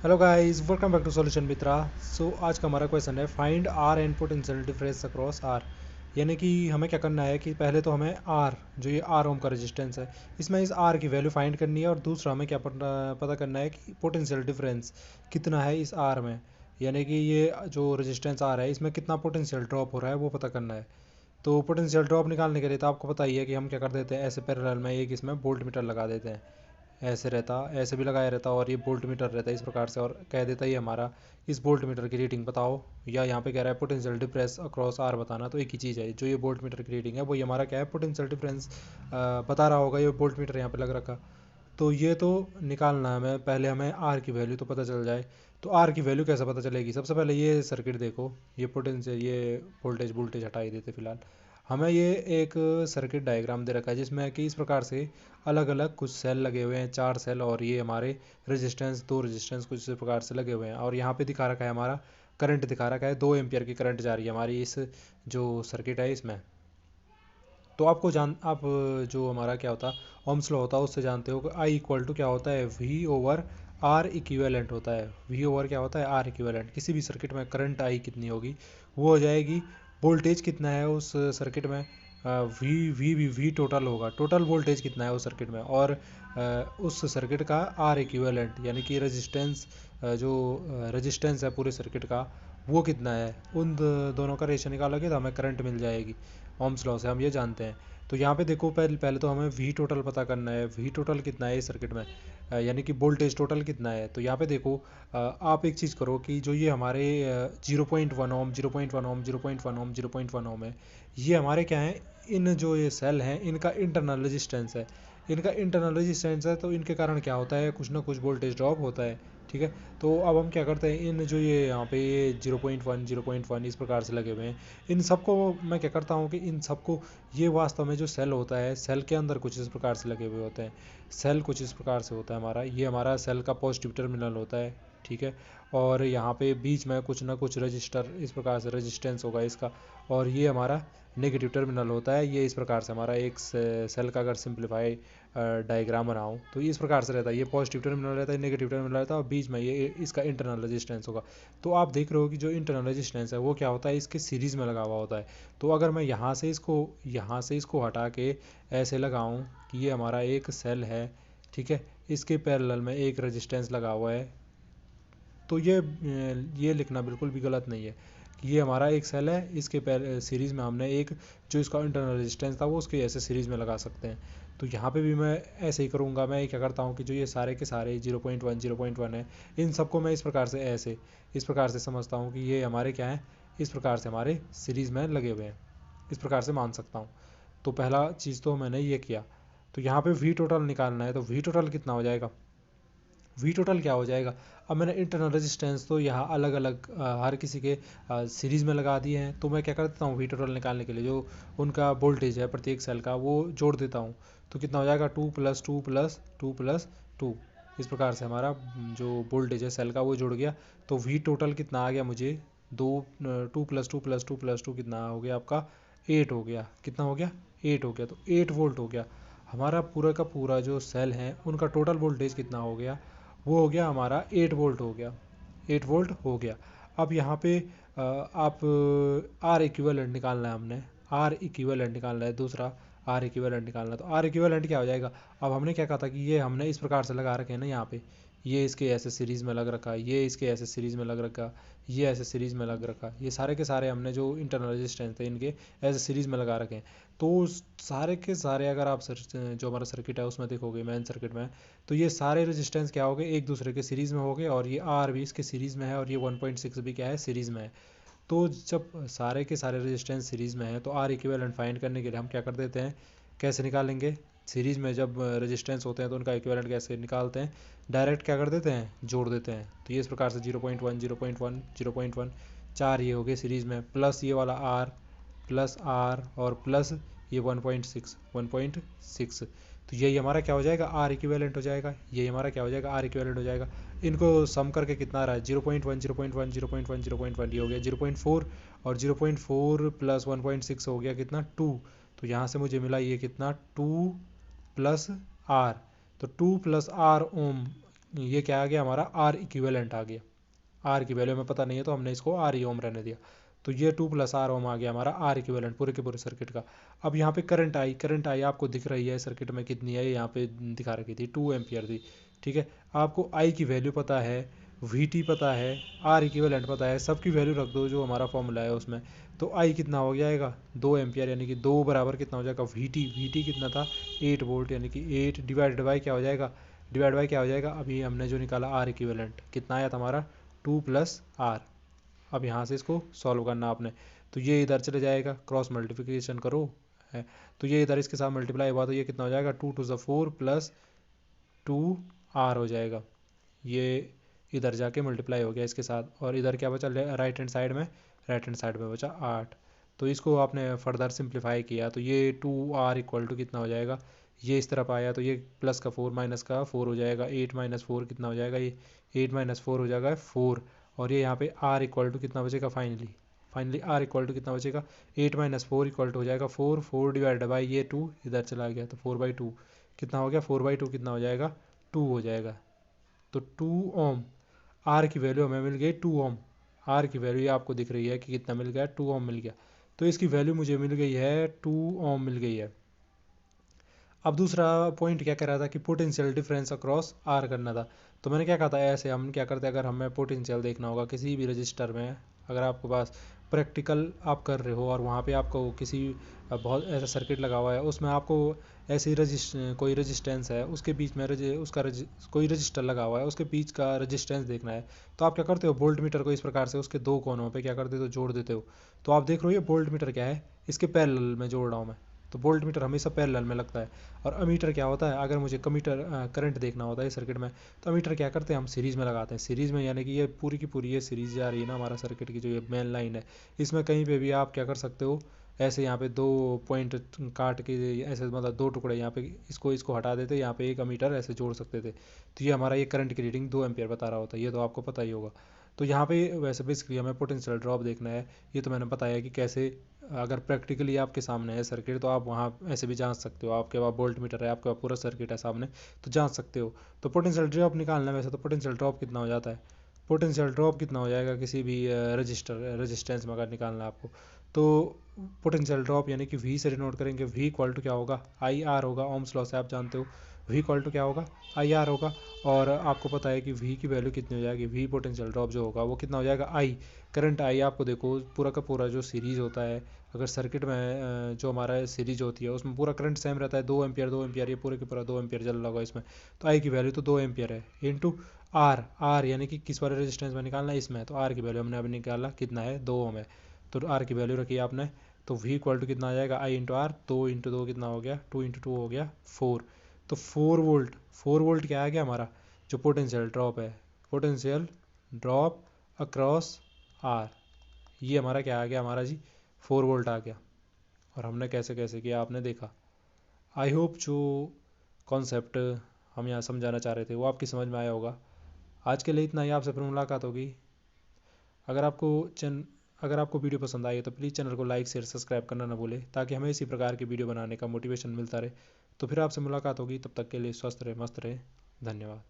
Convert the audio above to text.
Hello guys, welcome back to solution Mitra. आज का हमारा क्वेश्चन है find R and potential difference across R. यानी कि हमें क्या करना है कि पहले तो हमें आर, जो ये आर ओम का रेजिस्टेंस है, इसमें इस आर की वैल्यू फाइंड करनी है। और दूसरा हमें क्या पता करना है कि पोटेंशियल डिफरेंस कितना है इस आर में। यानी कि ये जो रेजिस्टेंस आर है इसमें कितना पोटेंशियल ड्रॉप हो रहा है वो पता करना है। तो पोटेंशियल ड्रॉप निकालने के लिए तो आपको पता ही है कि हम क्या कर देते हैं, ऐसे पैरेलल में एक इसमें वोल्ट मीटर लगा देते हैं। ऐसे रहता, ऐसे भी लगाया रहता और ये वोल्ट मीटर रहता है इस प्रकार से, और कह देता ही हमारा इस वोल्ट मीटर की रीडिंग बताओ। या यहाँ पे कह रहा है पोटेंशियल डिफरेंस अक्रॉस आर बताना। तो एक ही चीज़ है, जो ये वोल्ट मीटर की रीडिंग है वो हमारा क्या है, पोटेंशियल डिफरेंस बता रहा होगा। ये वोल्ट मीटर यहाँ पे लग रखा, तो ये तो निकालना है हमें। पहले हमें आर की वैल्यू तो पता चल जाए। तो आर की वैल्यू कैसे पता चलेगी? सबसे पहले ये सर्किट देखो, ये पोटेंशियल, ये वोल्टेज वोल्टेज हटा ही देते फिलहाल। हमें ये एक सर्किट डायग्राम दे रखा है जिसमें कि इस प्रकार से अलग अलग कुछ सेल लगे हुए हैं, 4 सेल, और ये हमारे रेजिस्टेंस, 2 रेजिस्टेंस कुछ इस प्रकार से लगे हुए हैं। और यहाँ पे दिखा रखा है हमारा करंट, दिखा रखा है 2 एम्पियर की करंट जा रही है हमारी इस जो सर्किट है इसमें। तो आप जो हमारा क्या होता है, ओम्स लॉ होता है, उससे जानते हो कि आई इक्वल टू क्या होता है, वी ओवर आर इक्विवेलेंट होता है। वी ओवर क्या होता है, आर इक्विवेलेंट। किसी भी सर्किट में करंट आई कितनी होगी वो हो जाएगी वोल्टेज कितना है उस सर्किट में, V V V V total होगा, टोटल वोल्टेज कितना है उस सर्किट में, और उस सर्किट का आर इक्विवेलेंट यानी कि रेजिस्टेंस, जो रेजिस्टेंस है पूरे सर्किट का वो कितना है। उन दोनों का रेशियो निकालोगे तो हमें करंट मिल जाएगी। ओम्स लॉ से हम ये जानते हैं। तो यहाँ पे देखो, पहले पहले तो हमें वी टोटल पता करना है। वी टोटल कितना है इस सर्किट में, यानी कि वोल्टेज टोटल कितना है। तो यहाँ पे देखो, आप एक चीज़ करो कि जो ये हमारे 0.1 ओम, 0.1 ओम, 0.1 ओम, 0.1 ओम है, ये हमारे क्या है, इन जो ये सेल हैं इनका इंटरनल रेजिस्टेंस है। इनका इंटरनल रेजिस्टेंस है तो इनके कारण क्या होता है, कुछ ना कुछ वोल्टेज ड्रॉप होता है। ठीक है। तो अब हम क्या करते हैं, इन जो ये यहाँ पे ये 0.1 0.1 इस प्रकार से लगे हुए हैं, इन सबको मैं क्या करता हूँ कि इन सबको, ये वास्तव में जो सेल होता है, सेल के अंदर कुछ इस प्रकार से लगे हुए होते हैं। सेल कुछ इस प्रकार से होता है हमारा, ये हमारा सेल का पॉजिटिव टर्मिनल होता है। ठीक है। और यहाँ पे बीच में कुछ ना कुछ रजिस्टर इस प्रकार से रेजिस्टेंस होगा इसका, और ये हमारा नेगेटिव टर्मिनल होता है। ये इस प्रकार से हमारा एक सेल का अगर सिंप्लीफाई डायग्राम बनाऊँ तो इस प्रकार से रहता है, ये पॉजिटिव टर्मिनल रहता है, नेगेटिव टर्मिनल रहता है, और बीच में ये इसका इंटरनल रेजिस्टेंस होगा। तो आप देख रहे हो कि जो इंटरनल रेजिस्टेंस है वो क्या होता है, इसके सीरीज़ में लगा हुआ होता है। तो अगर मैं यहाँ से इसको हटा के ऐसे लगाऊं कि ये हमारा एक सेल है, ठीक है, इसके पैरेलल में एक रेजिस्टेंस लगा हुआ है, तो ये लिखना बिल्कुल भी गलत नहीं है कि ये हमारा एक सेल है, इसके सीरीज़ में हमने एक जो इसका इंटरनल रेजिस्टेंस था वो उसके ऐसे सीरीज़ में लगा सकते हैं। तो यहाँ पे भी मैं ऐसे ही करूँगा। मैं क्या करता हूँ कि जो ये सारे के सारे 0.1 है, इन सबको मैं इस प्रकार से समझता हूँ कि ये हमारे क्या है, इस प्रकार से हमारे सीरीज़ में लगे हुए हैं, इस प्रकार से मान सकता हूँ। तो पहला चीज़ तो मैंने ये किया। तो यहाँ पे वी टोटल निकालना है, तो वी टोटल कितना हो जाएगा, वी टोटल क्या हो जाएगा। अब मैंने इंटरनल रेजिस्टेंस तो यहाँ अलग अलग हर किसी के सीरीज़ में लगा दिए हैं। तो मैं क्या कर देता हूँ, वी टोटल निकालने के लिए जो उनका वोल्टेज है प्रत्येक सेल का वो जोड़ देता हूँ। तो कितना हो जाएगा, 2 + 2 + 2 + 2, इस प्रकार से हमारा जो वोल्टेज है सेल का वो जुड़ गया। तो वी टोटल कितना आ गया मुझे, दो 2 + 2 + 2 + 2 कितना हो गया आपका, 8 हो गया। कितना हो गया, 8 हो गया। तो 8 वोल्ट हो गया हमारा पूरा का पूरा। जो सेल हैं उनका टोटल वोल्टेज कितना हो गया, वो हो गया हमारा 8 वोल्ट हो गया, 8 वोल्ट हो गया। अब यहाँ पे आप आर इक्विवेलेंट निकालना है हमने, आर इक्विवेलेंट निकालना है दूसरा, आर इक्विवेलेंट निकालना है। तो आर इक्विवेलेंट क्या हो जाएगा, अब हमने क्या कहा था कि ये हमने इस प्रकार से लगा रखे हैं ना यहाँ पे, ये इसके ऐसे सीरीज़ में लग रखा, ये इसके ऐसे सीरीज़ में लग रखा, ये ऐसे सीरीज़ में लग रखा, ये सारे के सारे हमने जो इंटरनल रेजिस्टेंस थे इनके ऐसे सीरीज़ में लगा रखे हैं। तो सारे के सारे अगर आप जो हमारा सर्किट है उसमें देखोगे, मेन सर्किट में, तो ये सारे रेजिस्टेंस क्या हो गए, एक दूसरे के सीरीज़ में हो गए, और ये आर भी इसके सीरीज़ में है, और ये 1.6 भी क्या है, सीरीज़ में है। तो जब सारे के सारे रेजिस्टेंस सीरीज़ में है तो आर इक्विवेलेंट फाइंड करने के लिए हम क्या कर देते हैं, कैसे निकालेंगे, सीरीज़ में जब रेजिस्टेंस होते हैं तो उनका इक्विवेलेंट कैसे निकालते हैं, डायरेक्ट क्या कर देते हैं, जोड़ देते हैं। तो ये इस प्रकार से 0.1 0.1 0.1 चार ये हो गए सीरीज़ में, प्लस ये वाला आर, प्लस आर, और प्लस ये 1.6 तो यही हमारा क्या हो जाएगा, आर इक्विवेलेंट हो जाएगा। यही हमारा क्या हो जाएगा, आर इक्विवेलेंट हो जाएगा। इनको सम करके कितना आ रहा है, 0.1 0.1 0.1 0.1, ये हो गया 0.4, और 0.4 + 1.6 हो गया कितना, 2। तो यहाँ से मुझे मिला ये कितना, 2 + आर। तो 2 + आर ओम ये क्या आ गया हमारा आर इक्विवेलेंट आ गया। आर की वैल्यू हमें पता नहीं है तो हमने इसको आर ई ओम रहने दिया। तो ये 2 + R ओम आ गया हमारा आर इक्विवेलेंट पूरे के पूरे सर्किट का। अब यहाँ पे करंट आई आपको दिख रही है सर्किट में कितनी है, यहाँ पे दिखा रखी थी 2 एम्पियर थी। ठीक है, आपको आई की वैल्यू पता है, वी टी पता है, आर इक्विवेलेंट पता है, सबकी वैल्यू रख दो जो हमारा फॉर्मूला है उसमें। तो आई कितना हो जाएगा 2 एम्पियर, यानी कि 2 बराबर कितना हो जाएगा वी टी कितना था 8 वोल्ट, यानी कि 8 डिवाइडेड बाई क्या हो जाएगा, अभी हमने जो निकाला आर इक्विवेलेंट कितना आया था हमारा 2 + R। अब यहाँ से इसको सॉल्व करना आपने, तो ये इधर चले जाएगा, क्रॉस मल्टीप्लिकेशन करो है, तो ये इधर इसके साथ मल्टीप्लाई हुआ तो ये कितना हो जाएगा 2 × 4 + 2R हो जाएगा। ये इधर जाके मल्टीप्लाई हो गया इसके साथ, और इधर क्या बचा राइट हैंड साइड में बचा 8। तो इसको आपने फर्दर सिंप्लीफाई किया तो ये 2R = कितना हो जाएगा, ये इस तरफ आया तो ये प्लस का 4 माइनस का 4 हो जाएगा, 8 - 4 कितना हो जाएगा, ये 8 - 4 हो जाएगा 4। और ये यहाँ पे R = कितना बचेगा फाइनली R = कितना बचेगा 8 - 4 = हो जाएगा 4, 4 डिवाइडेड बाई ये 2 इधर चला गया तो 4/2 कितना हो गया, 4/2 कितना हो जाएगा 2 हो जाएगा। तो 2 ओम आर की वैल्यू हमें मिल गई 2 ओम। आर की वैल्यू आपको दिख रही है कि कितना मिल गया 2 ओम मिल गया। तो इसकी वैल्यू मुझे मिल गई है 2 ओम मिल गई है। अब दूसरा पॉइंट क्या कह रहा था कि पोटेंशियल डिफरेंस अक्रॉस आर करना था। तो मैंने क्या कहा था, ऐसे हम क्या करते हैं, अगर हमें पोटेंशियल देखना होगा किसी भी रजिस्टर में, अगर आपके पास प्रैक्टिकल आप कर रहे हो और वहाँ पे आपको किसी बहुत ऐसा सर्किट लगा हुआ है उसमें आपको ऐसी कोई रजिस्टेंस है उसके बीच में कोई रजिस्टर लगा हुआ है उसके बीच का रजिस्टेंस देखना है, तो आप क्या करते हो वोल्ट मीटर को इस प्रकार से उसके दो कोनों पे क्या करते हो जोड़ देते हो। तो आप देख रहे हो ये वोल्ट मीटर क्या है, इसके पैरेलल में जोड़ रहा हूँ मैं, तो वोल्ट मीटर हमेशा पैरेलल में लगता है। और अमीटर क्या होता है, अगर मुझे करंट देखना होता है सर्किट में, तो अमीटर क्या करते हैं हम सीरीज़ में लगाते हैं, सीरीज़ में यानी कि ये पूरी की पूरी ये सीरीज़ जा रही है ना हमारा सर्किट की जो ये मेन लाइन है, इसमें कहीं पे भी आप क्या कर सकते हो, ऐसे यहाँ पे दो पॉइंट काट के ऐसे मतलब दो टुकड़े यहाँ पे इसको हटा देते, यहाँ पे एक अमीटर ऐसे जोड़ सकते थे, तो ये हमारा ये करंट की रीडिंग 2 एम्पियर बता रहा होता है, ये तो आपको पता ही होगा। तो यहाँ पे वैसे बेसिकली हमें पोटेंशियल ड्रॉप देखना है, ये तो मैंने बताया कि कैसे, अगर प्रैक्टिकली आपके सामने है सर्किट तो आप वहाँ ऐसे भी जांच सकते हो, आपके पास वोल्ट मीटर है, आपके पास पूरा सर्किट है सामने, तो जांच सकते हो। तो पोटेंशियल ड्रॉप निकालना है वैसे, तो पोटेंशियल ड्रॉप कितना हो जाता है, पोटेंशियल ड्रॉप कितना हो जाएगा किसी भी रेजिस्टेंस में अगर निकालना है आपको, तो पोटेंशियल ड्रॉप यानी कि वी से डिनोट करेंगे, वी इक्वल टू क्या होगा आई आर होगा, ओम्स लॉ से आप जानते हो वी इक्वल टू क्या होगा आई आर होगा। और आपको पता है कि वी की वैल्यू कितनी हो जाएगी, वी पोटेंशियल ड्रॉप जो होगा वो कितना हो जाएगा आई करंट आई। आपको देखो पूरा का पूरा जो सीरीज होता है, अगर सर्किट में जो हमारा सीरीज होती है उसमें पूरा करंट सेम रहता है 2 एम्पियर ये पूरे के पूरा 2 एम्पियर चल रहा होगा इसमें, तो आई की वैल्यू तो 2 एम्पियर है इंटू आर यानी कि किस वाले रेजिस्टेंस में निकालना है इसमें, तो आर की वैल्यू हमने अभी निकाला कितना है 2 ओम है, तो आर की वैल्यू रखी आपने, तो वी इक्वल टू कितना आ जाएगा आई इंटू आर, 2 × 2 कितना हो गया 2 × 2 हो गया 4। तो 4 वोल्ट क्या आ गया हमारा जो पोटेंशियल ड्रॉप है, पोटेंशियल ड्रॉप अक्रॉस आर, ये हमारा क्या आ गया हमारा जी 4 वोल्ट आ गया। और हमने कैसे कैसे किया आपने देखा। आई होप जो कॉन्सेप्ट हम यहाँ समझाना चाह रहे थे वो आपकी समझ में आया होगा। आज के लिए इतना ही, आपसे फिर मुलाकात होगी। अगर आपको अगर आपको वीडियो पसंद आई है तो प्लीज़ चैनल को लाइक शेयर सब्सक्राइब करना ना भूले, ताकि हमें इसी प्रकार की वीडियो बनाने का मोटिवेशन मिलता रहे। तो फिर आपसे मुलाकात होगी, तब तक के लिए स्वस्थ रहे मस्त रहे, धन्यवाद।